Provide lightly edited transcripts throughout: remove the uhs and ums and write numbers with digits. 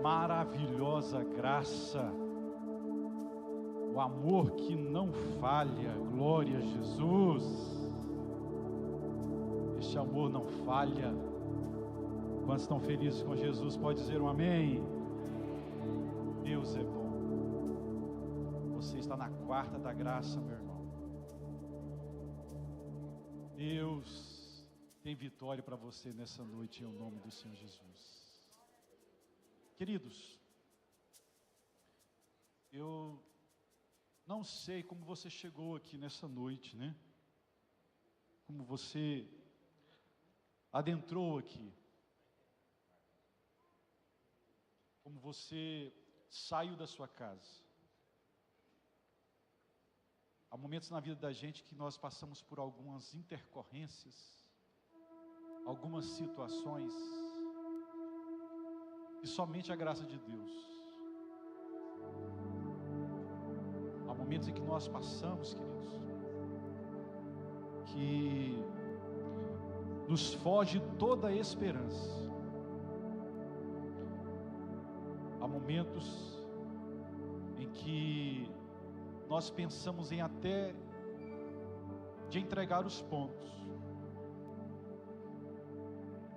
maravilhosa graça, o amor que não falha. Glória a Jesus. Este amor não falha. Quantos estão felizes com Jesus? Pode dizer um amém. Deus é bom. Você está na quarta da graça, meu irmão. Deus tem vitória para você nessa noite, em nome do Senhor Jesus. Queridos, eu não sei como você chegou aqui nessa noite, né? Como você adentrou aqui. Como você saiu da sua casa. Há momentos na vida da gente que nós passamos por algumas intercorrências, algumas situações, e somente a graça de Deus. Há momentos em que nós passamos, queridos, que nos foge toda a esperança. Há momentos em que nós pensamos em até de entregar os pontos.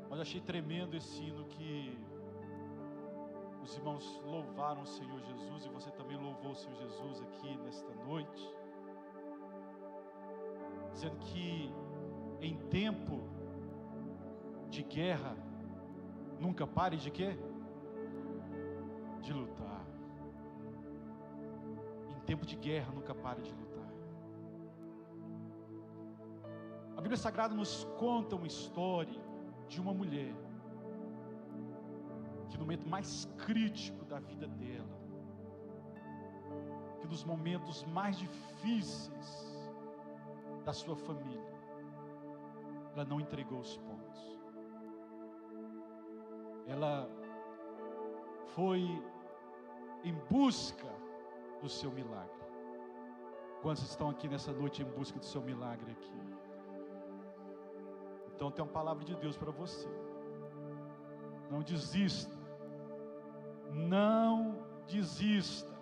Mas achei tremendo esse hino que os irmãos louvaram o Senhor Jesus, e você também louvou o Senhor Jesus aqui nesta noite, dizendo que em tempo de guerra nunca pare de quê? De lutar. Em tempo de guerra nunca pare de lutar. A Bíblia Sagrada nos conta uma história de uma mulher que no momento mais crítico da vida dela, que nos momentos mais difíceis da sua família, ela não entregou os pontos. Ela foi em busca do seu milagre. Quantos estão aqui nessa noite em busca do seu milagre aqui? Então tem uma palavra de Deus para você. Não desista. Não desista.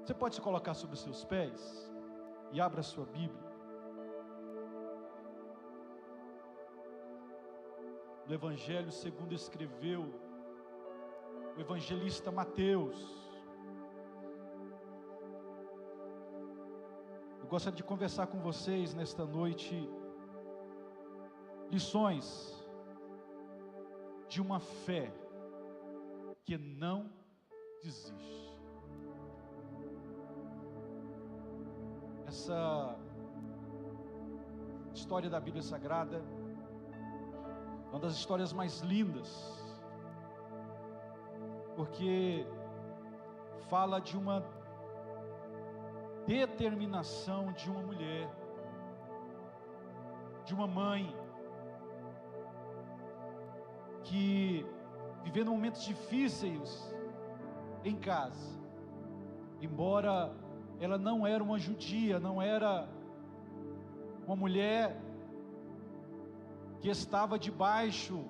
Você pode se colocar sobre os seus pés e abra a sua Bíblia. No Evangelho segundo escreveu o evangelista Mateus. Eu gostaria de conversar com vocês nesta noite lições de uma fé que não desiste. Essa história da Bíblia Sagrada, uma das histórias mais lindas, porque fala de uma determinação de uma mulher, de uma mãe, que vivendo momentos difíceis em casa, embora ela não era uma judia, não era uma mulher que estava debaixo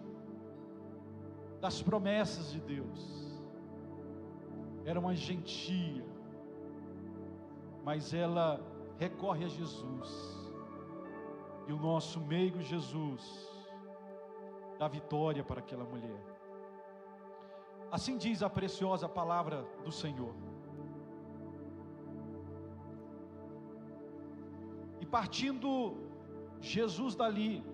das promessas de Deus, era uma gentia, mas ela recorre a Jesus, e o nosso meigo Jesus dá vitória para aquela mulher. Assim diz a preciosa palavra do Senhor. E partindo Jesus dali,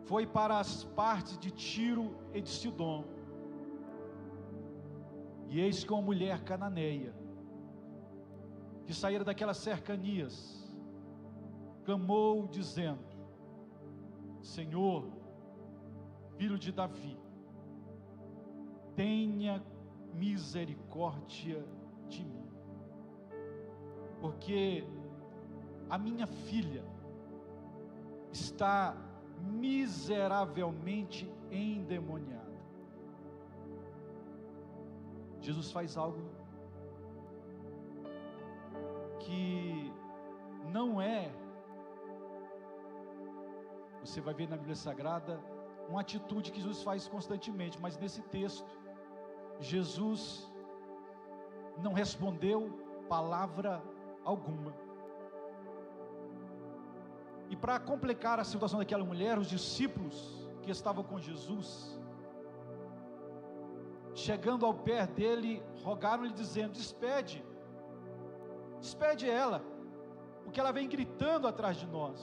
foi para as partes de Tiro e de Sidom. E eis que uma mulher cananeia, que saíra daquelas cercanias, clamou dizendo: Senhor, filho de Davi, tenha misericórdia de mim, porque a minha filha está miseravelmente endemoniada. Jesus faz algo que não é, você vai ver na Bíblia Sagrada, uma atitude que Jesus faz constantemente, mas nesse texto, Jesus não respondeu palavra alguma. E para complicar a situação daquela mulher, os discípulos que estavam com Jesus, chegando ao pé dele, rogaram-lhe dizendo: despede ela, porque ela vem gritando atrás de nós.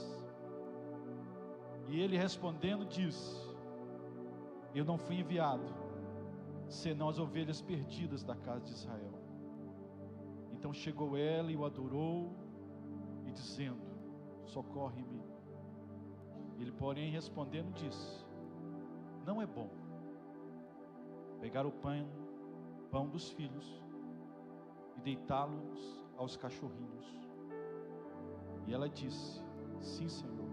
E ele respondendo disse: eu não fui enviado senão as ovelhas perdidas da casa de Israel. Então chegou ela e o adorou, e dizendo: socorre-me. Ele, porém, respondendo disse: não é bom pegar o pão dos filhos e deitá-los aos cachorrinhos. E ela disse: sim, Senhor,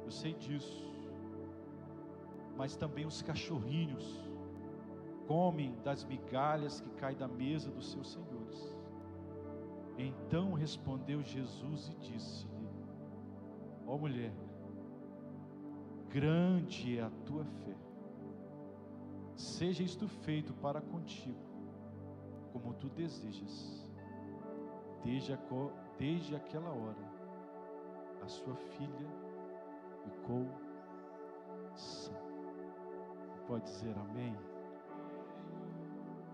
eu sei disso, mas também os cachorrinhos comem das migalhas que caem da mesa dos seus senhores. Então respondeu Jesus e disse-lhe: ó mulher, grande é a tua fé, seja isto feito para contigo, como tu desejas. Desde aquela hora, a sua filha ficou sã. Pode dizer amém?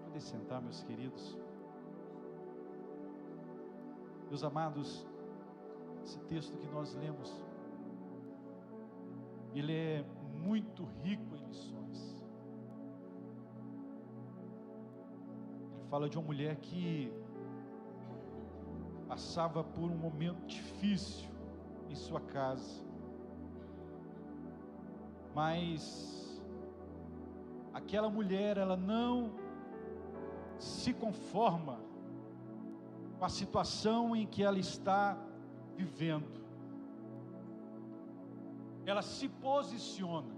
Podem sentar, meus queridos. Meus amados, esse texto que nós lemos, ele é muito rico em lições. Ele fala de uma mulher que passava por um momento difícil em sua casa, mas aquela mulher, ela não se conforma com a situação em que ela está vivendo. Ela se posiciona,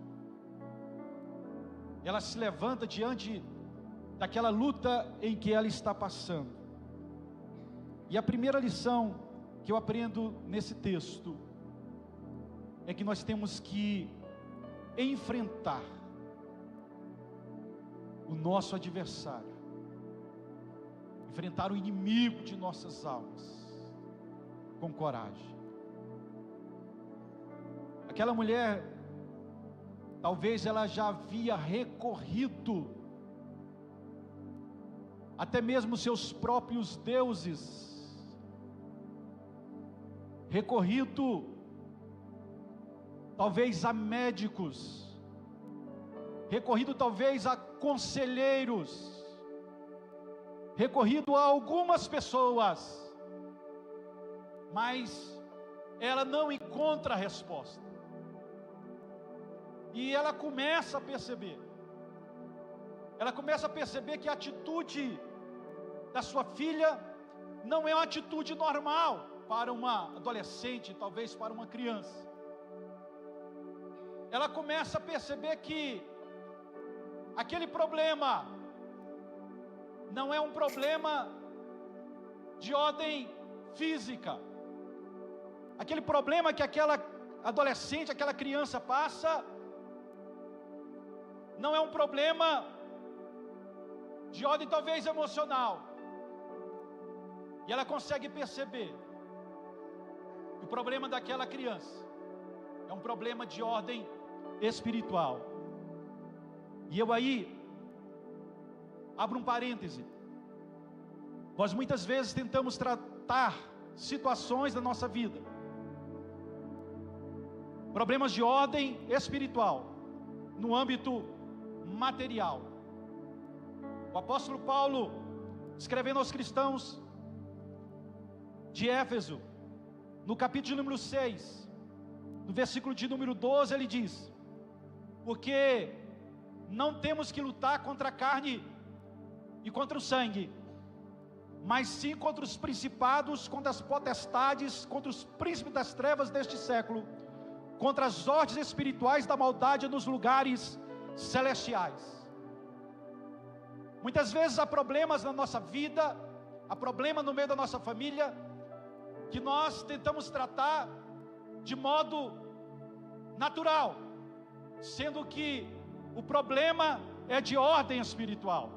ela se levanta diante daquela luta em que ela está passando. E a primeira lição que eu aprendo nesse texto é que nós temos que enfrentar o nosso adversário, enfrentar o inimigo de nossas almas com coragem. Aquela mulher, talvez ela já havia recorrido até mesmo seus próprios deuses, recorrido talvez a médicos, recorrido talvez a conselheiros, recorrido a algumas pessoas, mas ela não encontra a resposta. E ela começa a perceber que a atitude da sua filha não é uma atitude normal para uma adolescente, talvez para uma criança. Ela começa a perceber que aquele problema não é um problema de ordem física. Aquele problema que aquela adolescente, aquela criança passa, não é um problema de ordem talvez emocional. E ela consegue perceber que o problema daquela criança é um problema de ordem espiritual. E eu aí abro um parêntese. Nós muitas vezes tentamos tratar situações da nossa vida, problemas de ordem espiritual, no âmbito material. O apóstolo Paulo, escrevendo aos cristãos de Éfeso, no capítulo de número 6, no versículo de número 12, ele diz: porque não temos que lutar contra a carne e contra o sangue, mas sim contra os principados, contra as potestades, contra os príncipes das trevas deste século, contra as ordens espirituais da maldade nos lugares celestiais. Muitas vezes há problemas na nossa vida, há problema no meio da nossa família, que nós tentamos tratar de modo natural, sendo que o problema é de ordem espiritual.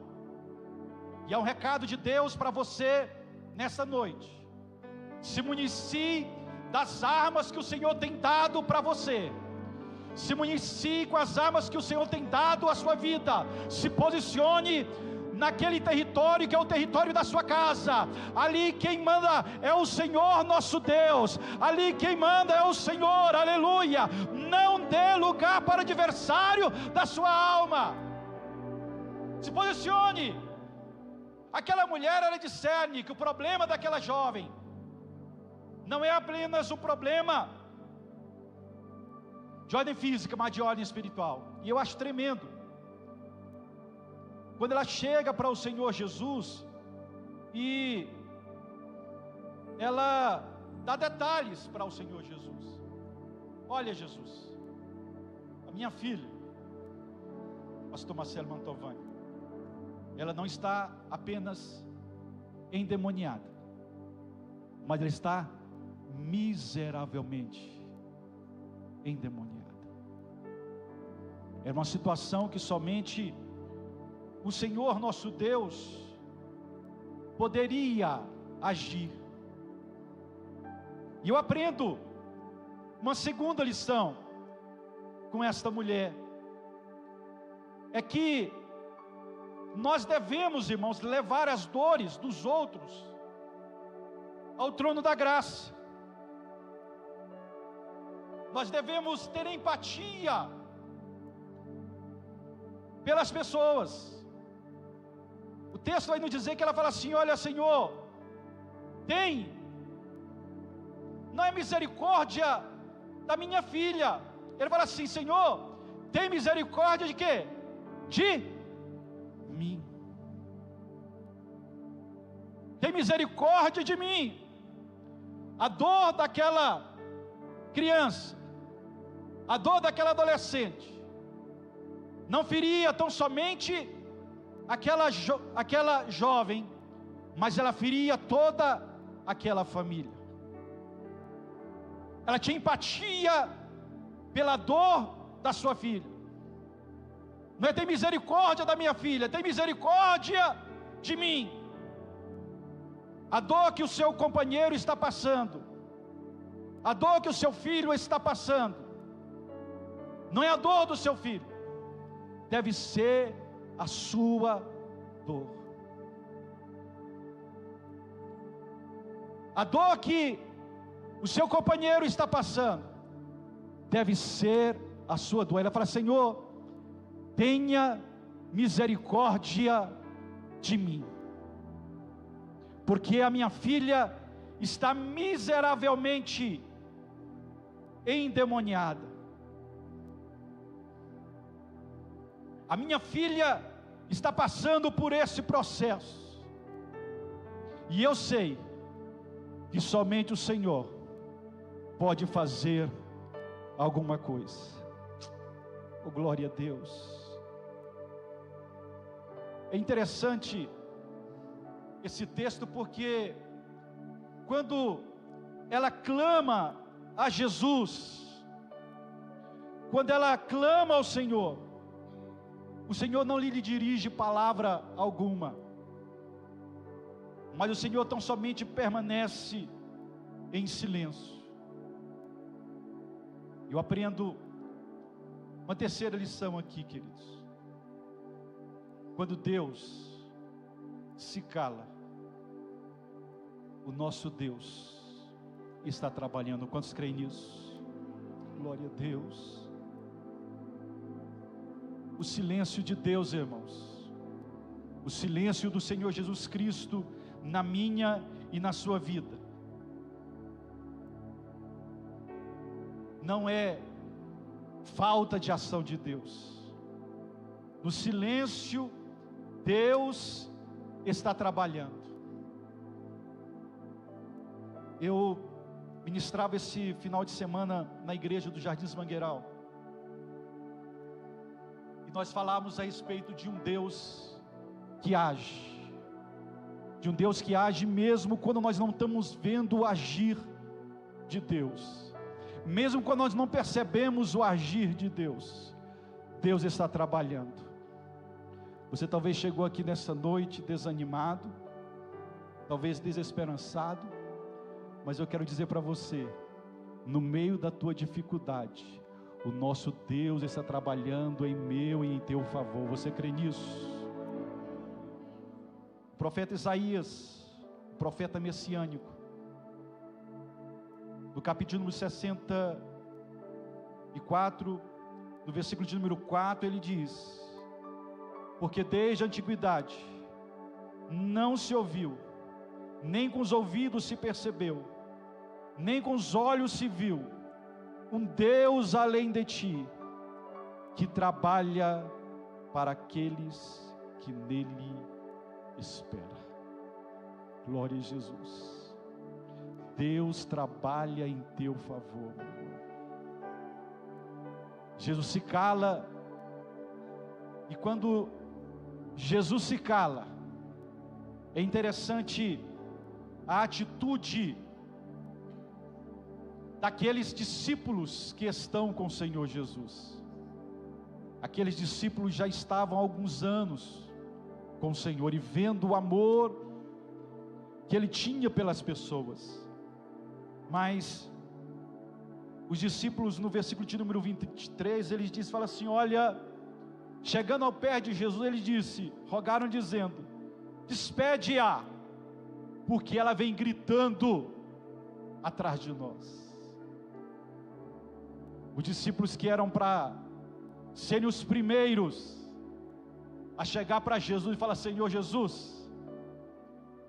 E é um recado de Deus para você nessa noite: se municie das armas que o Senhor tem dado para você. Se municie com as armas que o Senhor tem dado à sua vida. Se posicione naquele território que é o território da sua casa. Ali quem manda é o Senhor nosso Deus. Ali quem manda é o Senhor, aleluia. Não dê lugar para o adversário da sua alma. Se posicione. Aquela mulher, ela discerne que o problema daquela jovem não é apenas um problema de ordem física, mas de ordem espiritual. E eu acho tremendo quando ela chega para o Senhor Jesus e ela dá detalhes para o Senhor Jesus. Olha, Jesus, a minha filha, pastor Marcelo Mantovani, ela não está apenas endemoniada, mas ela está miseravelmente endemoniada. É uma situação que somente o Senhor nosso Deus poderia agir. E eu aprendo uma segunda lição com esta mulher, é que nós devemos, irmãos, levar as dores dos outros ao trono da graça. Nós devemos ter empatia pelas pessoas. O texto vai nos dizer que ela fala assim: olha, Senhor, não é misericórdia da minha filha. Ele fala assim: Senhor, tem misericórdia de quê? De mim. Tem misericórdia de mim. A dor daquela criança, a dor daquela adolescente, não feria tão somente aquela jovem, mas ela feria toda aquela família. Ela tinha empatia pela dor da sua filha. Não é: tem misericórdia da minha filha, tem misericórdia de mim. A dor que o seu companheiro está passando, a dor que o seu filho está passando, não é a dor do seu filho, deve ser a sua dor. A dor que o seu companheiro está passando deve ser a sua dor. Ela fala: Senhor, tenha misericórdia de mim, porque a minha filha está miseravelmente endemoniada. A minha filha está passando por esse processo, e eu sei que somente o Senhor pode fazer alguma coisa. Oh, glória a Deus. É interessante esse texto, porque quando ela clama a Jesus, quando ela clama ao Senhor, o Senhor não lhe dirige palavra alguma, mas o Senhor tão somente permanece em silêncio. Eu aprendo uma terceira lição aqui, queridos. Quando Deus se cala, o nosso Deus está trabalhando. Quantos creem nisso? Glória a Deus. O silêncio de Deus, irmãos, o silêncio do Senhor Jesus Cristo na minha e na sua vida, não é falta de ação de Deus. No silêncio, Deus está trabalhando. Eu ministrava esse final de semana na igreja do Jardins Mangueiral, e nós falávamos a respeito de um Deus que age, de um Deus que age mesmo quando nós não estamos vendo o agir de Deus, mesmo quando nós não percebemos o agir de Deus. Deus está trabalhando. Você talvez chegou aqui nessa noite desanimado, talvez desesperançado, mas eu quero dizer para você, no meio da tua dificuldade, o nosso Deus está trabalhando em meu e em teu favor. Você crê nisso? O profeta Isaías, o profeta messiânico, no capítulo número 64, no versículo de número 4, ele diz: porque desde a antiguidade não se ouviu, nem com os ouvidos se percebeu, nem com os olhos se viu, um Deus além de ti, que trabalha para aqueles que nele esperam. Glória a Jesus. Deus trabalha em teu favor, meu irmão. Jesus se cala, e quando Jesus se cala, é interessante a atitude daqueles discípulos que estão com o Senhor Jesus. Aqueles discípulos já estavam há alguns anos com o Senhor, e vendo o amor que Ele tinha pelas pessoas, mas os discípulos, no versículo de número 23, eles dizem, fala assim, olha, chegando ao pé de Jesus, ele disse, rogaram dizendo, despede-a, porque ela vem gritando atrás de nós. Os discípulos que eram para serem os primeiros a chegar para Jesus e falar, Senhor Jesus,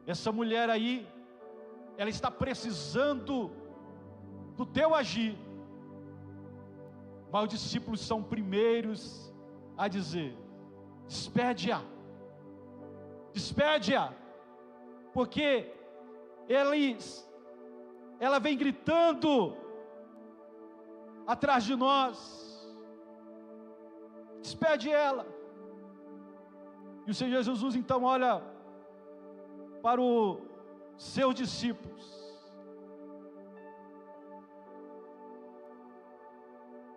essa mulher aí, ela está precisando do teu agir. Mas os discípulos são primeiros a dizer, despede-a, porque ela vem gritando atrás de nós, despede ela. E o Senhor Jesus então olha para os seus discípulos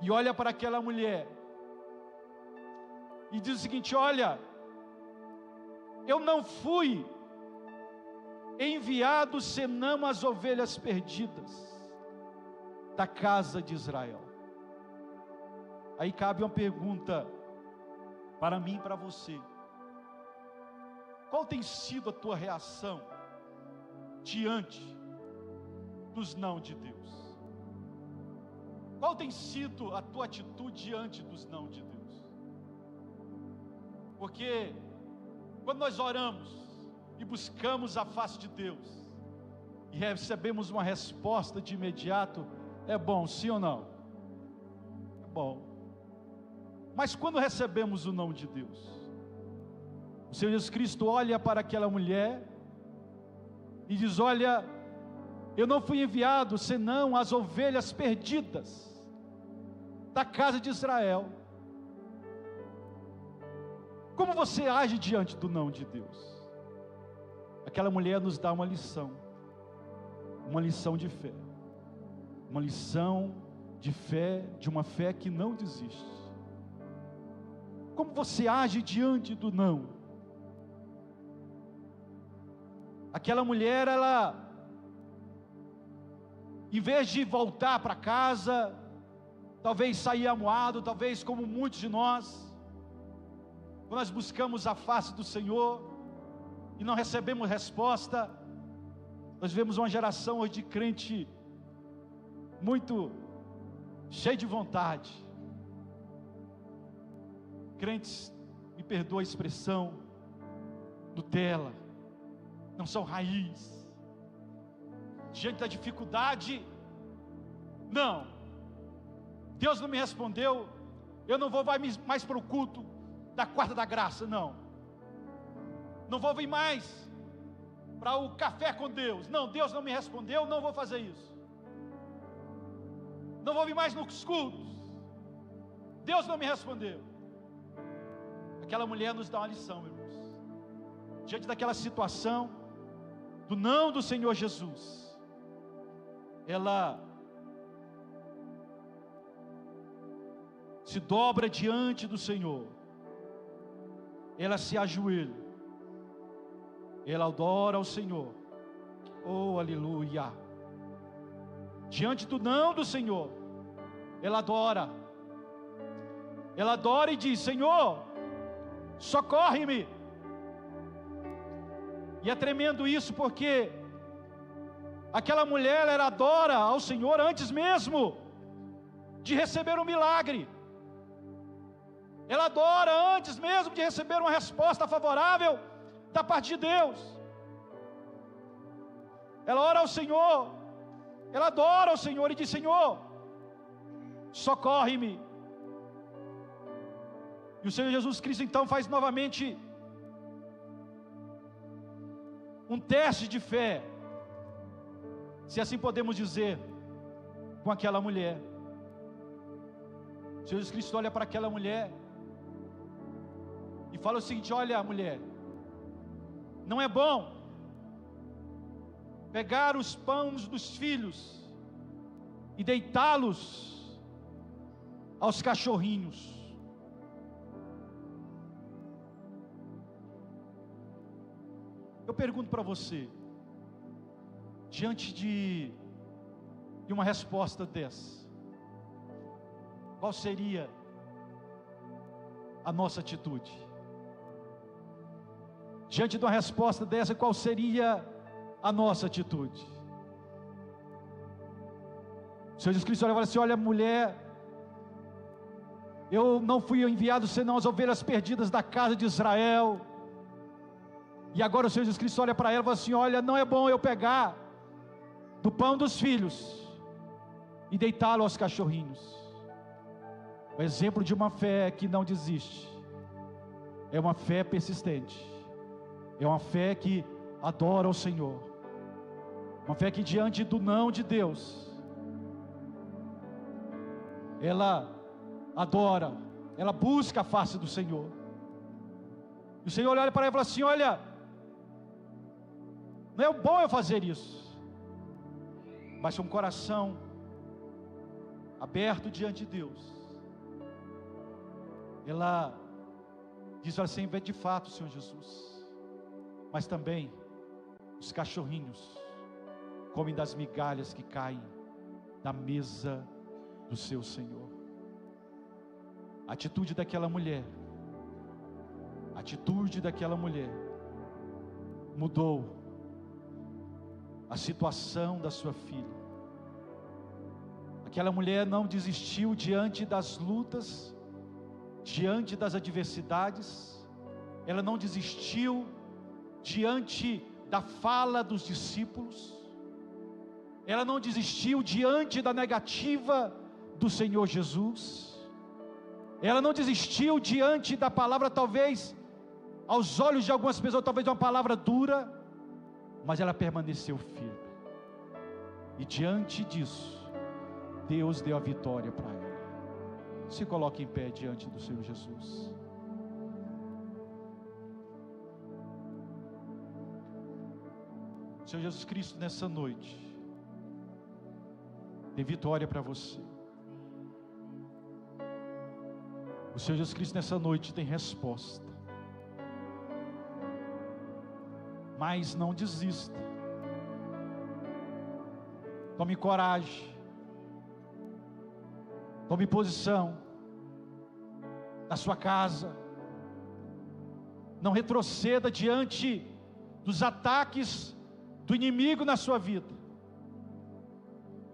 e olha para aquela mulher e diz o seguinte, olha, eu não fui enviado senão as ovelhas perdidas da casa de Israel. Aí cabe uma pergunta para mim e para você. Qual tem sido a tua reação diante dos não de Deus? Qual tem sido a tua atitude diante dos não de Deus? Porque quando nós oramos e buscamos a face de Deus e recebemos uma resposta de imediato, é bom, sim ou não? É bom. Mas quando recebemos o não de Deus, o Senhor Jesus Cristo olha para aquela mulher e diz, olha, eu não fui enviado senão as ovelhas perdidas da casa de Israel. Como você age diante do não de Deus? Aquela mulher nos dá uma lição de fé, uma lição de fé, de uma fé que não desiste. Como você age diante do não? Aquela mulher, ela, em vez de voltar para casa, talvez sair amuado, talvez como muitos de nós, quando nós buscamos a face do Senhor e não recebemos resposta, nós vemos uma geração hoje de crente muito cheio de vontade, crentes, me perdoa a expressão, Nutella, não são raiz. Diante da dificuldade, não, Deus não me respondeu, eu não vou mais para o culto da quarta da graça, não vou vir mais para o café com Deus, não, Deus não me respondeu, não vou fazer isso, não vou vir mais nos cultos, Deus não me respondeu. Aquela mulher nos dá uma lição, irmãos, diante daquela situação, do não do Senhor Jesus, ela se dobra diante do Senhor, ela se ajoelha, ela adora ao Senhor, oh aleluia, diante do não do Senhor, ela adora e diz: Senhor, socorre-me. E é tremendo isso, porque aquela mulher, ela adora ao Senhor antes mesmo de receber um milagre. Ela adora antes mesmo de receber uma resposta favorável da parte de Deus. Ela ora ao Senhor, ela adora ao Senhor e diz: Senhor, socorre-me. E o Senhor Jesus Cristo então faz novamente um teste de fé, se assim podemos dizer, com aquela mulher. O Senhor Jesus Cristo olha para aquela mulher e fala o seguinte: olha, mulher, não é bom pegar os pães dos filhos e deitá-los aos cachorrinhos. Eu pergunto para você, diante de uma resposta dessa, qual seria a nossa atitude? Diante de uma resposta dessa, qual seria a nossa atitude? O Senhor Jesus Cristo olha e fala assim: olha, mulher, eu não fui enviado senão as ovelhas perdidas da casa de Israel. E agora o Senhor Jesus Cristo olha para ela e fala assim: olha, não é bom eu pegar do pão dos filhos e deitá-lo aos cachorrinhos. O exemplo de uma fé que não desiste, é uma fé persistente, é uma fé que adora o Senhor, uma fé que diante do não de Deus, ela adora, ela busca a face do Senhor. E o Senhor olha para ela e fala assim: olha, não é bom eu fazer isso, mas com um coração aberto diante de Deus, ela diz assim: de fato, Senhor Jesus, mas também os cachorrinhos comem das migalhas que caem da mesa do seu Senhor. A atitude daquela mulher mudou a situação da sua filha. Aquela mulher não desistiu diante das lutas, diante das adversidades, ela não desistiu diante da fala dos discípulos, ela não desistiu diante da negativa do Senhor Jesus, ela não desistiu diante da palavra, talvez aos olhos de algumas pessoas, talvez uma palavra dura, mas ela permaneceu firme, e diante disso, Deus deu a vitória para ela. Se coloque em pé diante do Senhor Jesus. Senhor Jesus Cristo, nessa noite tem vitória para você. O Senhor Jesus Cristo nessa noite tem resposta. Mas não desista. Tome coragem. Tome posição na sua casa. Não retroceda diante dos ataques do inimigo na sua vida.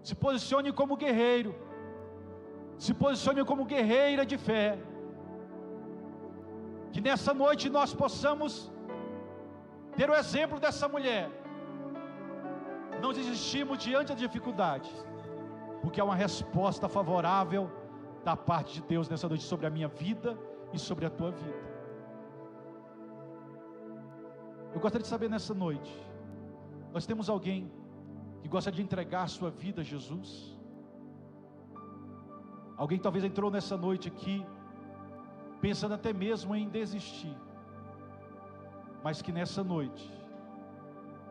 Se posicione como guerreiro. Se posicione como guerreira de fé. Que nessa noite nós possamos ter o exemplo dessa mulher. Não desistimos diante da dificuldade, porque há uma resposta favorável da parte de Deus nessa noite sobre a minha vida e sobre a tua vida. Eu gostaria de saber nessa noite, nós temos alguém que gosta de entregar a sua vida a Jesus? Alguém que talvez entrou nessa noite aqui pensando até mesmo em desistir, mas que nessa noite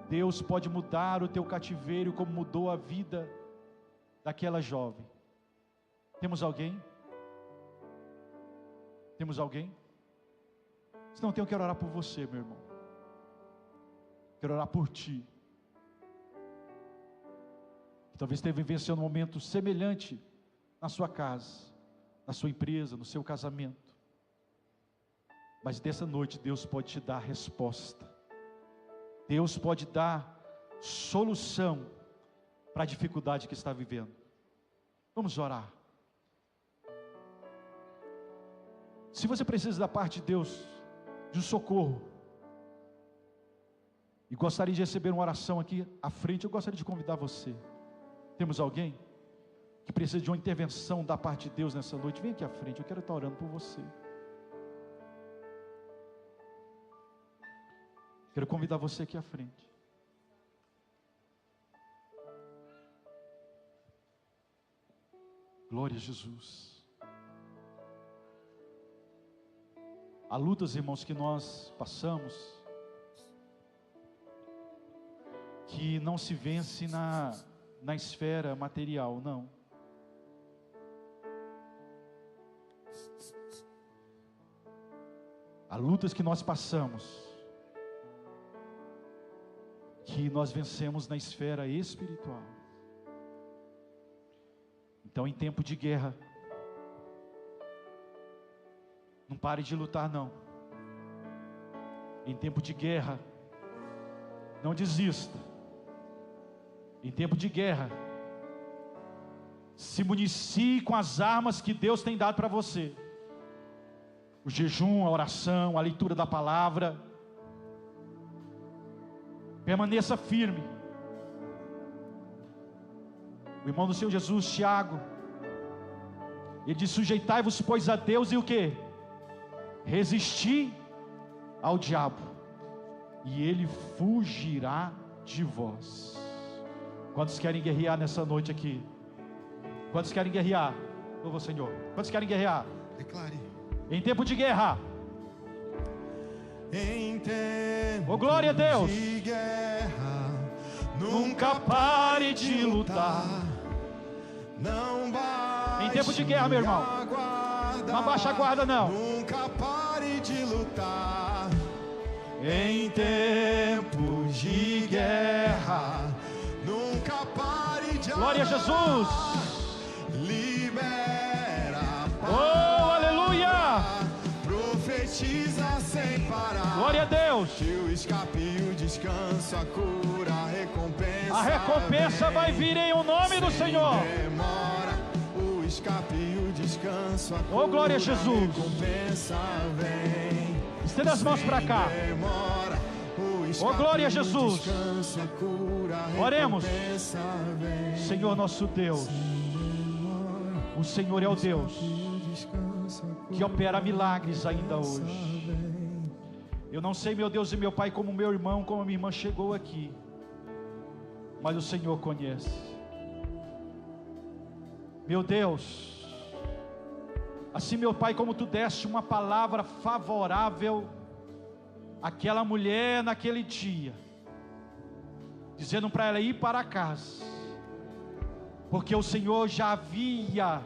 Deus pode mudar o teu cativeiro como mudou a vida daquela jovem. Temos alguém? Temos alguém? Se não tem, eu quero orar por você, meu irmão. Quero orar por ti. Que talvez esteja vivenciando um momento semelhante na sua casa, na sua empresa, no seu casamento. Mas dessa noite Deus pode te dar resposta. Deus pode dar solução para a dificuldade que está vivendo. Vamos orar. Se você precisa da parte de Deus, de um socorro, e gostaria de receber uma oração aqui à frente, eu gostaria de convidar você. Temos alguém que precisa de uma intervenção da parte de Deus nessa noite? Vem aqui à frente, eu quero estar orando por você. Quero convidar você aqui à frente. Glória a Jesus. Há lutas, irmãos, que nós passamos, que não se vence na esfera material, não. Há lutas que nós passamos, que nós vencemos na esfera espiritual. Então, em tempo de guerra, não pare de lutar, não. Em tempo de guerra, não desista. Em tempo de guerra, se municie com as armas que Deus tem dado para você. O jejum, a oração, a leitura da palavra. Permaneça firme. O irmão do Senhor Jesus, Tiago, ele diz: sujeitai-vos, pois, a Deus, e o que? Resistir ao diabo, e ele fugirá de vós. Quantos querem guerrear nessa noite aqui? Quantos querem guerrear? Louva o Senhor. Quantos querem guerrear? Declare. Em tempo de guerra. Em tempo glória a Deus. de guerra, Nunca pare de lutar. Não baixe Em tempo de guerra, meu irmão, a guarda. não abaixa a guarda, não. Nunca pare de lutar. Em tempos de guerra, nunca pare de Glória a Jesus. Libera a paz. Oh, aleluia. Profetiza sem parar. Glória a Deus. Que o escape e o descanso, a cura, a recompensa. A recompensa vai vir em o nome do Senhor. Demora, o escape e o descanso, a cura, Oh, glória a Jesus. a recompensa vem. Estenda as mãos para cá. Demora, o escape Oh, glória a e o Jesus. descanso, a cura, a Oremos. recompensa vem. Senhor nosso Deus, o Senhor é o Deus que opera milagres ainda hoje. Eu não sei, meu Deus e meu Pai, como meu irmão, como minha irmã chegou aqui, mas o Senhor conhece. Meu Deus, assim, meu Pai, como Tu deste uma palavra favorável àquela mulher naquele dia, dizendo para ela ir para casa, porque o Senhor já havia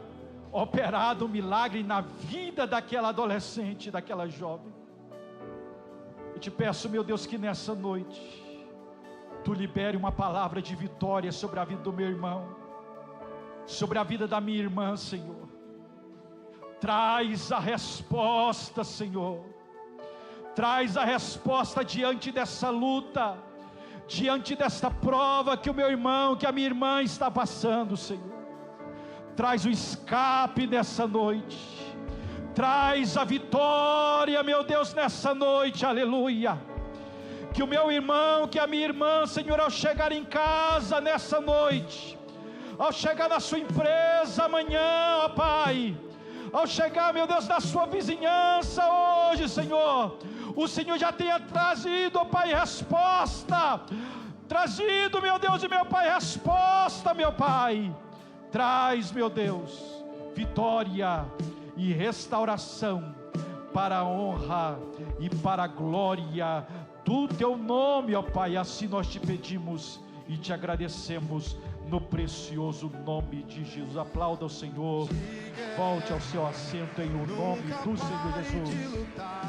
operado um milagre na vida daquela adolescente, daquela jovem. Eu te peço, meu Deus, que nessa noite Tu libere uma palavra de vitória sobre a vida do meu irmão, sobre a vida da minha irmã, Senhor. Traz a resposta, Senhor. Traz a resposta diante dessa luta, diante desta prova que o meu irmão, que a minha irmã está passando, Senhor. Traz o escape nessa noite. Traz a vitória, meu Deus, nessa noite, aleluia. Que o meu irmão, que a minha irmã, Senhor, ao chegar em casa nessa noite, ao chegar na sua empresa amanhã, ó Pai, ao chegar, meu Deus, na sua vizinhança hoje, Senhor, o Senhor já tenha trazido, ó Pai, resposta. Trazido, meu Deus e meu Pai, resposta, meu Pai. Traz, meu Deus, vitória e restauração para a honra e para a glória do Teu nome, ó Pai. Assim nós te pedimos e te agradecemos no precioso nome de Jesus. Aplauda o Senhor, volte ao seu assento em o nome do Senhor Jesus.